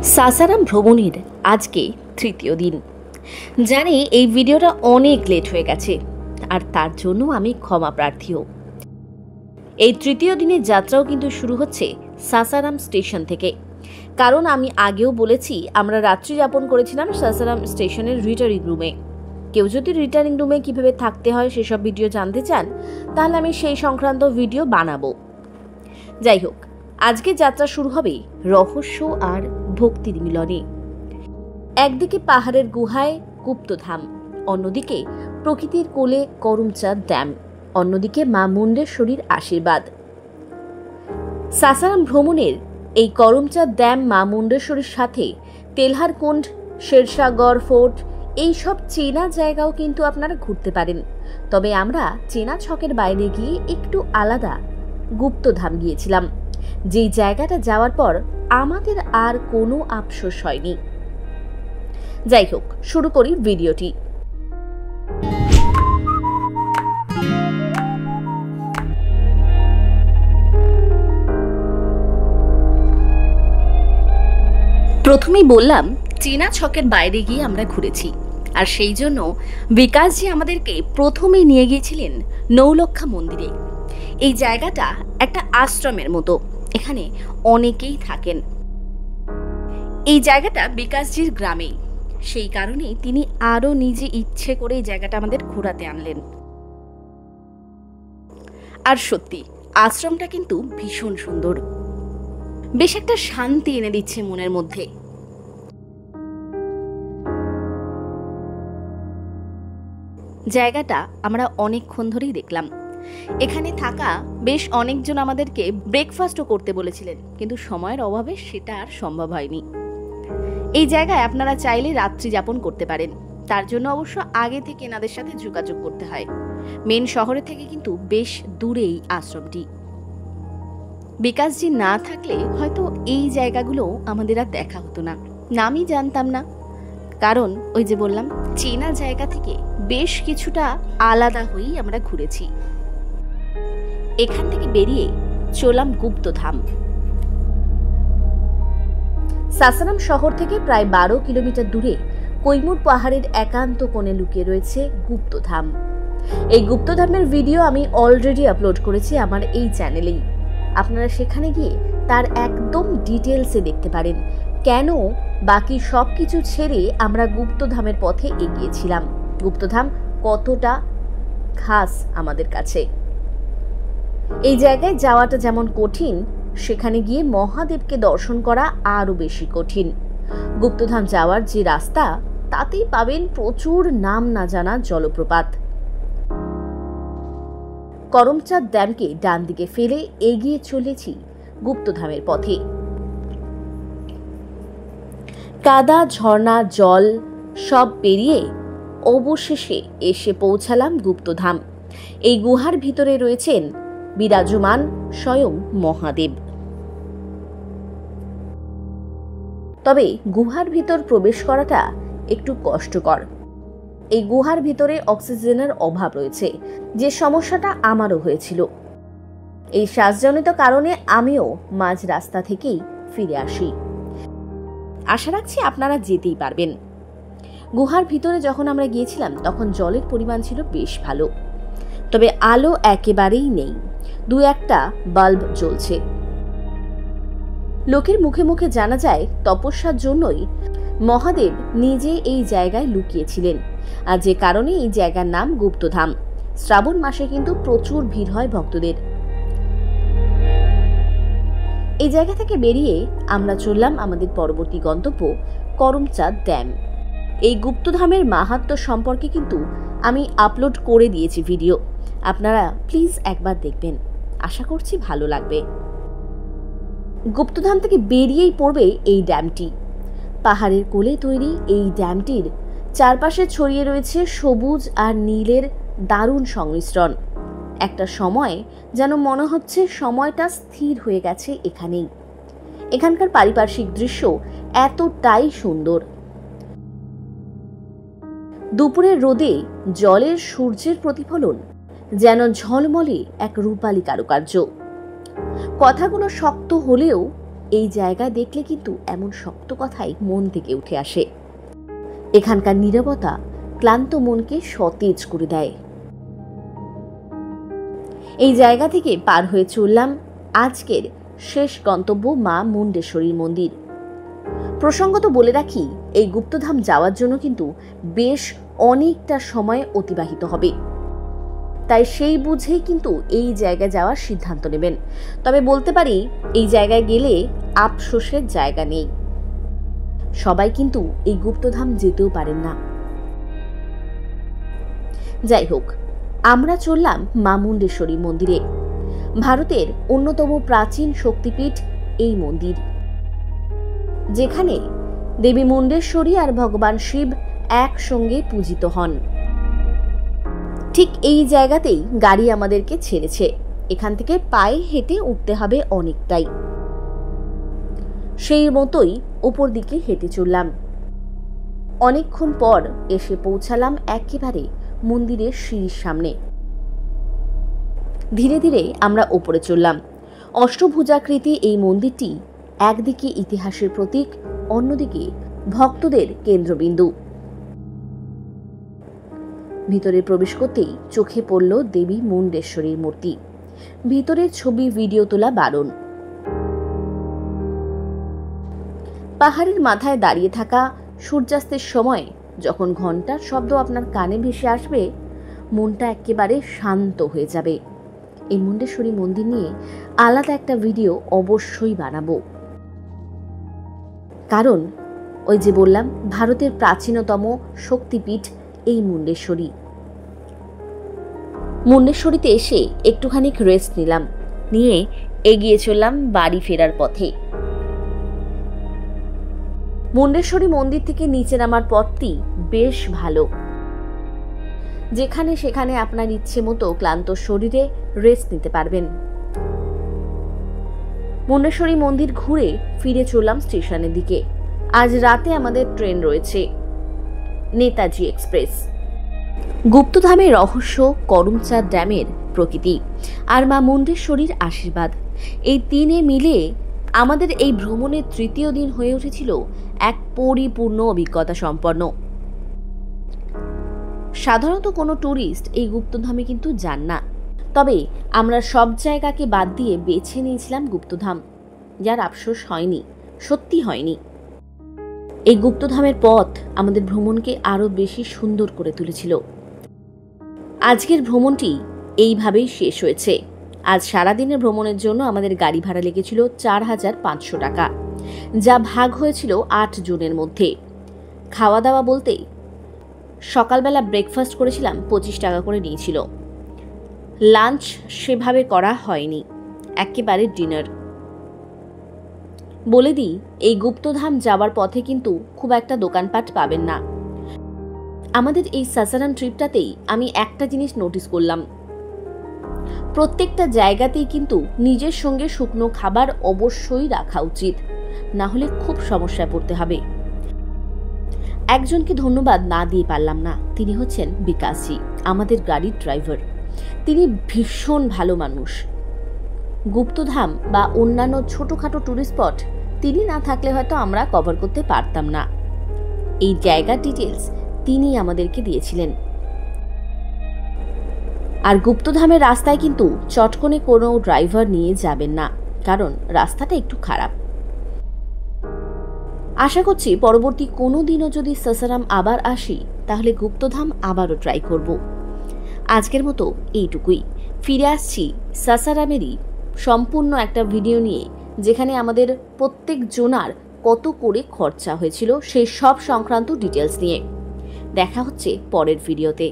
সাসারাম ভ্রমণের আজকে তৃতীয় দিন। জানি এই ভিডিওটা অনেক লেট হয়ে গেছে, আর তার জন্য আমি ক্ষমা প্রার্থীও। এই তৃতীয় দিনের যাত্রাও কিন্তু শুরু হচ্ছে সাসারাম স্টেশন থেকে, কারণ আমি আগেও বলেছি আমরা রাত্রি যাপন করেছিলাম সাসারাম স্টেশনের রিটার্নিং রুমে। কেউ যদি রিটার্নিং রুমে কিভাবে থাকতে হয় সেসব ভিডিও জানতে চান, তাহলে আমি সেই সংক্রান্ত ভিডিও বানাবো। যাই হোক, আজকে যাত্রা শুরু হবে রহস্য আর ভক্তির মিলনে। একদিকে পাহাড়ের গুহায় গুপ্তধাম, অন্যদিকে প্রকৃতির কোলে করমচাঁদ ড্যাম, অন্যদিকে মা মুন্ডেশ্বরীর আশীর্বাদ। সাসারাম ভ্রমণের এই করমচাঁদ ড্যাম, মা মুন্ডেশ্বরীর সাথে তেলহারকুণ্ড, শেরশাহগড় ফোর্ট, এইসব চেনা জায়গাও কিন্তু আপনারা ঘুরতে পারেন। তবে আমরা চেনা ছকের বাইরে গিয়ে একটু আলাদা গুপ্তধাম গিয়েছিলাম, যেই জায়গাটা যাওয়ার পর আমাদের আর কোনো আফসোস হয়নি। যাই হোক, শুরু করি ভিডিওটি। প্রথমেই বললাম চেনা ছকের বাইরে গিয়ে আমরা ঘুরেছি, আর সেই জন্য বিকাশজি আমাদেরকে প্রথমেই নিয়ে গিয়েছিলেন নৌলক্ষা মন্দিরে। এই জায়গাটা একটা আশ্রমের মতো, এখানে অনেকেই থাকেন। এই জায়গাটা বিকাশজির গ্রামেই, সেই কারণেই তিনি আরো নিজে ইচ্ছে করে এই জায়গাটা আমাদের ঘোরাতে আনলেন। আর সত্যি আশ্রমটা কিন্তু ভীষণ সুন্দর, বেশ একটা শান্তি এনে দিচ্ছে মনের মধ্যে। জায়গাটা আমরা অনেকক্ষণ ধরেই দেখলাম। এখানে থাকা বেশ অনেকজন আমাদেরকে ব্রেকফাস্টও করতে বলেছিলেন, কিন্তু সময়ের অভাবে সেটা আর সম্ভব হয়নি। এই জায়গায় আপনারা চাইলে রাত্রি যাপন করতে পারেন, তার জন্য অবশ্য আগে থেকে এনাদের সাথে যোগাযোগ করতে হয়। মেন শহরে থেকে কিন্তু বেশ দূরেই আশ্রমটি। বিকাশজি না থাকলে হয়তো এই জায়গাগুলো আমাদের আর দেখা হতো না, নামই জানতাম না। কারণ ওই যে বললাম, চেনা জায়গা থেকে বেশ কিছুটা আলাদা হয়েই আমরা ঘুরেছি। এখান থেকে বেরিয়ে চললাম গুপ্তধাম। সাসারাম শহর থেকে প্রায় 12 কিলোমিটার দূরে কৈমুর পাহাড়ের একান্ত কোণে লুকিয়ে রয়েছে গুপ্তধাম। এই গুপ্তধামের ভিডিও আমি অলরেডি আপলোড করেছি আমার এই চ্যানেলেই। আপনারা সেখানে গিয়ে তার একদম ডিটেলসে দেখতে পারেন কেন বাকি সবকিছু ছেড়ে আমরা গুপ্তধামের পথে এগিয়েছিলাম, গুপ্তধাম কতটা খাস আমাদের কাছে। এই জায়গায় যাওয়াটা যেমন কঠিন, সেখানে গিয়ে মহাদেবকে দর্শন করা আরো বেশি কঠিন। গুপ্তধাম যাওয়ার যে রাস্তা, তাতেই পাবেন প্রচুর নাম না জানা জলপ্রপাত। করমচাঁদ ড্যামকে ডান দিকে ফেলে এগিয়ে চলেছি গুপ্তধামের পথে। কাদা, ঝর্ণা, জল সব পেরিয়ে অবশেষে এসে পৌঁছালাম গুপ্তধাম। এই গুহার ভিতরে রয়েছেন বিরাজমান স্বয়ং মহাদেব। তবে গুহার ভিতর প্রবেশ করাটা একটু কষ্টকর। এই গুহার ভিতরে অক্সিজেনের অভাব রয়েছে, যে সমস্যাটা আমারও হয়েছিল। এই শ্বাসজনিত কারণে আমিও মাঝ রাস্তা থেকেই ফিরে আসি। আশা রাখছি আপনারা যেতেই পারবেন। গুহার ভিতরে যখন আমরা গিয়েছিলাম তখন জলের পরিমাণ ছিল বেশ ভালো, তবে আলো একেবারেই নেই, দু একটা বাল্ব জ্বলছে। লোকের মুখে মুখে জানা যায় তপস্যার জন্যই মহাদেব নিজে এই জায়গায় লুকিয়েছিলেন, আর যে কারণে এই জায়গার নাম গুপ্তধাম। শ্রাবণ মাসে কিন্তু প্রচুর ভিড় হয় ভক্তদের। এই জায়গা থেকে বেরিয়ে আমরা চললাম আমাদের পরবর্তী গন্তব্য করমচাঁদ ড্যাম। এই গুপ্তধামের মাহাত্ম্য সম্পর্কে কিন্তু আমি আপলোড করে দিয়েছি ভিডিও, আপনারা প্লিজ একবার দেখবেন, আশা করছি ভালো লাগবে। গুপ্তধাম থেকে বেরিয়েই পড়বে এই ড্যামটি। পাহাড়ের কোলে তৈরি এই ড্যামটির চারপাশে ছড়িয়ে রয়েছে সবুজ আর নীলের দারুণ সংমিশ্রণ। একটা সময় যেন মনে হচ্ছে সময়টা স্থির হয়ে গেছে এখানেই। এখানকার পারিপার্শ্বিক দৃশ্য এতটাই সুন্দর। দুপুরের রোদে জলের সূর্যের প্রতিফলন যেন ঝলমলে এক রূপালী কারুকার্য। কথাগুলো শক্ত হলেও এই জায়গা দেখলে কিন্তু এমন শক্ত কথাই মন থেকে উঠে আসে। এখানকার নীরবতা ক্লান্ত মনকে সতেজ করে দেয়। এই জায়গা থেকে পার হয়ে চললাম আজকের শেষ গন্তব্য মা মুন্ডেশ্বরীর মন্দির। প্রসঙ্গত বলে রাখি, এই গুপ্তধাম যাওয়ার জন্য কিন্তু বেশ অনেকটা সময় অতিবাহিত হবে, তাই সেই বুঝেই কিন্তু এই জায়গায় যাওয়ার সিদ্ধান্ত নেবেন। তবে বলতে পারি, এই জায়গায় গেলে আফসোসের জায়গা নেই। সবাই কিন্তু এই গুপ্তধাম যেতেও পারেন না। যাই হোক, আমরা চললাম মা মুন্ডেশ্বরী মন্দিরে। ভারতের অন্যতম প্রাচীন শক্তিপীঠ এই মন্দির, যেখানে দেবী মুন্ডেশ্বরী আর ভগবান শিব একসঙ্গে পূজিত হন। ঠিক এই জায়গাতেই গাড়ি আমাদেরকে ছেড়েছে। এখান থেকে পায়ে হেঁটে উঠতে হবে অনেকটাই। সেই মতোই উপর দিকে হেঁটে চললাম। অনেকক্ষণ পর এসে পৌঁছালাম একেবারে মন্দিরের সিঁড়ির সামনে। ধীরে ধীরে আমরা ওপরে চললাম। অষ্টভুজাকৃতি এই মন্দিরটি একদিকে ইতিহাসের প্রতীক, অন্যদিকে ভক্তদের কেন্দ্রবিন্দু। ভিতরে প্রবেশ করতেই চোখে পড়ল দেবী মুন্ডেশ্বরীর মূর্তি। ভিতরের ছবি ভিডিও তোলা বারণ। পাহাড়ের মাথায় দাঁড়িয়ে থাকা সূর্যাস্তের সময় যখন ঘন্টার শব্দ আপনার কানে ভেসে আসবে, মনটা একেবারে শান্ত হয়ে যাবে। এই মুন্ডেশ্বরী মন্দির নিয়ে আলাদা একটা ভিডিও অবশ্যই বানাবো, কারণ ওই যে বললাম, ভারতের প্রাচীনতম শক্তিপীঠ এই মুন্ডেশ্বরী। মুন্ডেশ্বরীতে এসে একটুখানি রেস্ট নিলাম, নিয়ে এগিয়ে চললাম বাড়ি ফেরার পথে। মুন্ডেশ্বরী মন্দির থেকে নিচে নামার পথটি বেশ ভালো। যেখানে সেখানে আপনার ইচ্ছে মতো ক্লান্ত শরীরে রেস্ট নিতে পারবেন। মুন্ডেশ্বরী মন্দির ঘুরে ফিরে চললাম স্টেশনের দিকে। আজ রাতে আমাদের ট্রেন রয়েছে, নেতাজি এক্সপ্রেস। গুপ্তধামের রহস্য, করমচাঁদ ড্যামের প্রকৃতি আর মা মুন্ডেশ্বরীর আশীর্বাদ, এই তিনে মিলে আমাদের এই ভ্রমণের তৃতীয় দিন হয়ে উঠেছিল এক পরিপূর্ণ অভিজ্ঞতা সম্পন্ন। সাধারণত কোনো ট্যুরিস্ট এই গুপ্তধামে কিন্তু যান না, তবে আমরা সব জায়গাকে বাদ দিয়ে বেছে নিয়েছিলাম গুপ্তধাম, যার আফসোস হয়নি, সত্যি হয়নি। এই গুপ্তধামের পথ আমাদের ভ্রমণকে আরো বেশি সুন্দর করে তুলেছিল। আজকের ভ্রমণটি এইভাবেই শেষ হয়েছে। আজ সারাদিনের ভ্রমণের জন্য আমাদের গাড়ি ভাড়া লেগেছিল 4,500 টাকা, যা ভাগ হয়েছিল 8 জনের মধ্যে। খাওয়া দাওয়া বলতে সকালবেলা ব্রেকফাস্ট করেছিলাম, 25 টাকা করে নিয়েছিল। লাঞ্চ সেভাবে করা হয়নি, একেবারে ডিনার। বলে দিই, এই গুপ্তধাম যাওয়ার পথে কিন্তু খুব একটা দোকানপাট পাবেন না। আমাদের এই সাসারাম ট্রিপটাতেই আমি একটা জিনিস নোটিস করলাম, প্রত্যেকটা জায়গাতেই কিন্তু নিজের সঙ্গে শুকনো খাবার অবশ্যই রাখা উচিত, না হলে খুব সমস্যায় পড়তে হবে। একজনকে ধন্যবাদ না দিয়ে পারলাম না, তিনি হচ্ছেন বিকাশজি, আমাদের গাড়ির ড্রাইভার। তিনি ভীষণ ভালো মানুষ। গুপ্তধাম বা অন্যান্য ছোটখাটো টুরিস্ট স্পট তিনি না থাকলে হয়তো আমরা কভার করতে পারতাম না। এই জায়গার ডিটেলস তিনি আমাদেরকে দিয়েছিলেন। আর গুপ্তধামের রাস্তায় কিন্তু চটকনে কোনো ড্রাইভার নিয়ে যাবেন না, কারণ রাস্তাটা একটু খারাপ। আশা করছি পরবর্তী কোনো দিনও যদি সাসারাম আবার আসি, তাহলে গুপ্তধাম আবারও ট্রাই করব। আজকের মতো এইটুকুই। ফিরে আসছি সাসারামেরই সম্পূর্ণ একটা ভিডিও নিয়ে, যেখানে আমাদের প্রত্যেক জনার কত করে খরচা হয়েছিল সেই সব সংক্রান্ত ডিটেলস নিয়ে। দেখা হচ্ছে পরের ভিডিওতে।